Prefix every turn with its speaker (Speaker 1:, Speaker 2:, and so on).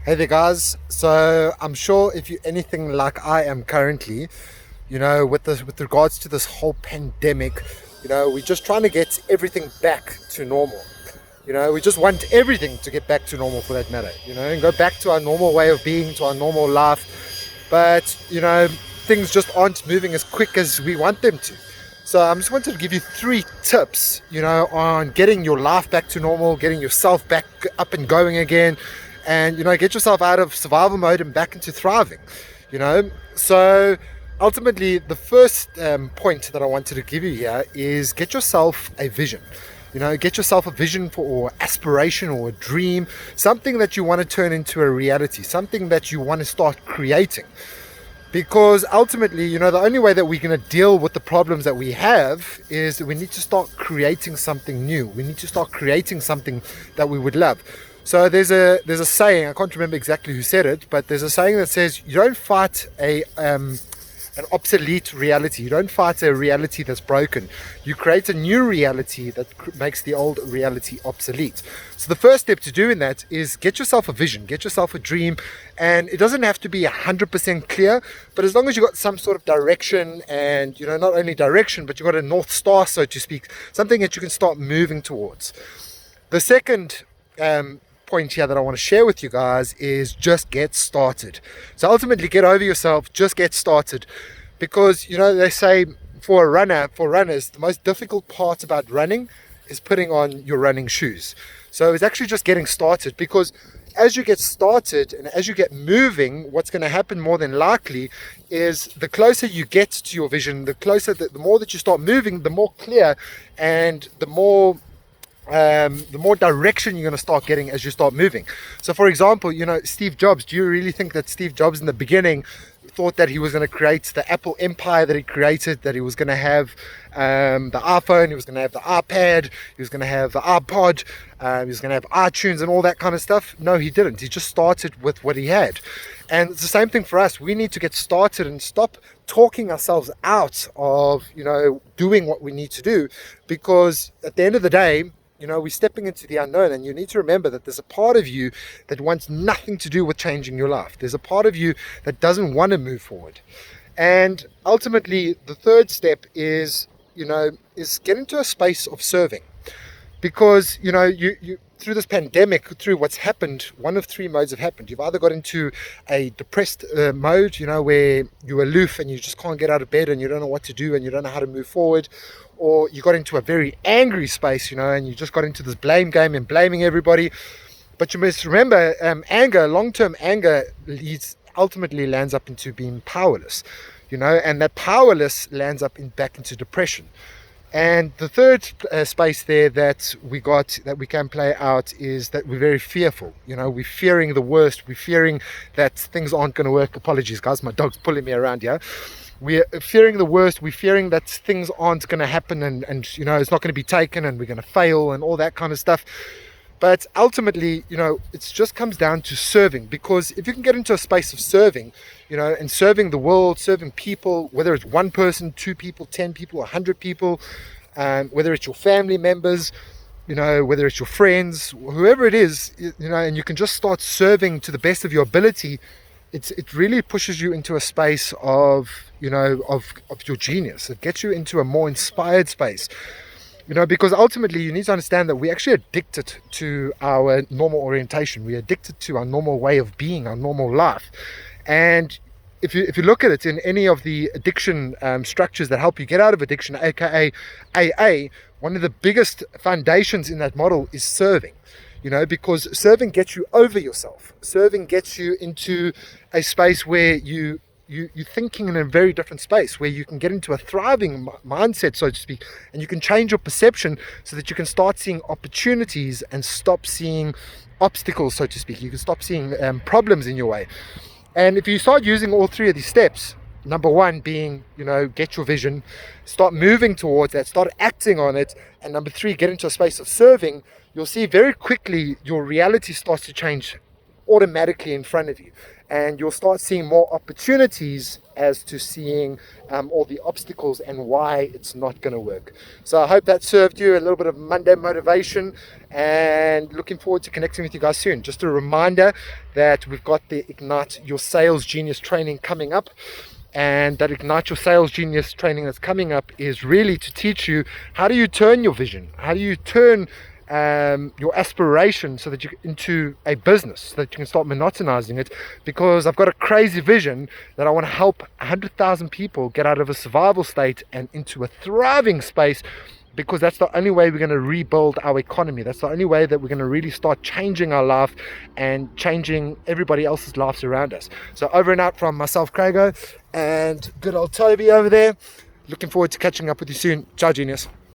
Speaker 1: Hey there, guys. So I'm sure if you're anything like I am currently, with regards to this whole pandemic, we're just trying to get everything back to normal. We just want everything to get back to normal for that matter, and go back to our normal way of being, to our normal life. But, things just aren't moving as quick as we want them to. So I'm just wanted to give you 3 tips, on getting your life back to normal, getting yourself back up and going again, and get yourself out of survival mode and back into thriving. So ultimately, the first point that I wanted to give you here is get yourself a vision. Get yourself a vision for or aspiration or a dream, something that you want to turn into a reality, something that you want to start creating. Because ultimately, the only way that we're going to deal with the problems that we have is that we need to start creating something new. We need to start creating something that we would love. So there's a saying, I can't remember exactly who said it, but there's a saying that says you don't fight an obsolete reality. You don't fight a reality that's broken. You create a new reality that makes the old reality obsolete. So the first step to doing that is get yourself a vision, get yourself a dream, and it doesn't have to be 100% clear, but as long as you've got some sort of direction and, not only direction, but you've got a North Star, so to speak, something that you can start moving towards. The second point here that I want to share with you guys is just get started. So ultimately, get over yourself, just get started, because they say for runners, the most difficult part about running is putting on your running shoes. So it's actually just getting started, because as you get started and as you get moving, what's going to happen more than likely is the closer you get to your vision, the more that you start moving, the more clear and the more direction you're going to start getting as you start moving. So for example, Steve Jobs, do you really think that Steve Jobs in the beginning thought that he was going to create the Apple empire that he created, that he was going to have the iPhone, he was going to have the iPad, he was going to have the iPod, he was going to have iTunes and all that kind of stuff? No, he didn't. He just started with what he had. And it's the same thing for us. We need to get started and stop talking ourselves out of doing what we need to do, because at the end of the day, we're stepping into the unknown, and you need to remember that there's a part of you that wants nothing to do with changing your life. There's a part of you that doesn't want to move forward. And ultimately, the third step is get into a space of serving. Because, you through this pandemic, through what's happened, one of 3 modes have happened. You've either got into a depressed mode, where you're aloof and you just can't get out of bed and you don't know what to do and you don't know how to move forward, or you got into a very angry space, and you just got into this blame game and blaming everybody. But you must remember, long-term anger ultimately lands up into being powerless, and that powerless lands up back into depression. And the third space there that we can play out is that we're very fearful. We're fearing the worst. We're fearing that things aren't going to work. Apologies, guys. My dog's pulling me around here. We're fearing the worst. We're fearing that things aren't going to happen and it's not going to be taken and we're going to fail and all that kind of stuff. But ultimately, it just comes down to serving, because if you can get into a space of serving, and serving the world, serving people, whether it's 1 person, 2 people, 10 people, 100 people, whether it's your family members, whether it's your friends, whoever it is, and you can just start serving to the best of your ability, it really pushes you into a space of your genius. It gets you into a more inspired space. Because ultimately you need to understand that we're actually addicted to our normal orientation. We're addicted to our normal way of being, our normal life. And if you look at it in any of the addiction structures that help you get out of addiction, aka AA, one of the biggest foundations in that model is serving. Because serving gets you over yourself. Serving gets you into a space where you're thinking in a very different space, where you can get into a thriving mindset, so to speak, and you can change your perception so that you can start seeing opportunities and stop seeing obstacles, so to speak. You can stop seeing problems in your way. And if you start using all 3 of these steps, number 1 being, get your vision, start moving towards that, start acting on it, and number 3, get into a space of serving, you'll see very quickly your reality starts to change automatically in front of you. and you'll start seeing more opportunities as to seeing all the obstacles and why it's not going to work. So I hope that served you a little bit of Monday motivation, and looking forward to connecting with you guys soon. Just a reminder that we've got the Ignite Your Sales Genius training coming up. And that Ignite Your Sales Genius training that's coming up is really to teach you how do you turn your vision, how do you turn your aspiration so that you into a business, so that you can start monotonizing it. Because I've got a crazy vision that I want to help 100,000 people get out of a survival state and into a thriving space, because that's the only way we're going to rebuild our economy. That's the only way that we're going to really start changing our life and changing everybody else's lives around us. So over and out from myself, Crago, and good old Toby over there. Looking forward to catching up with you soon. Ciao, genius.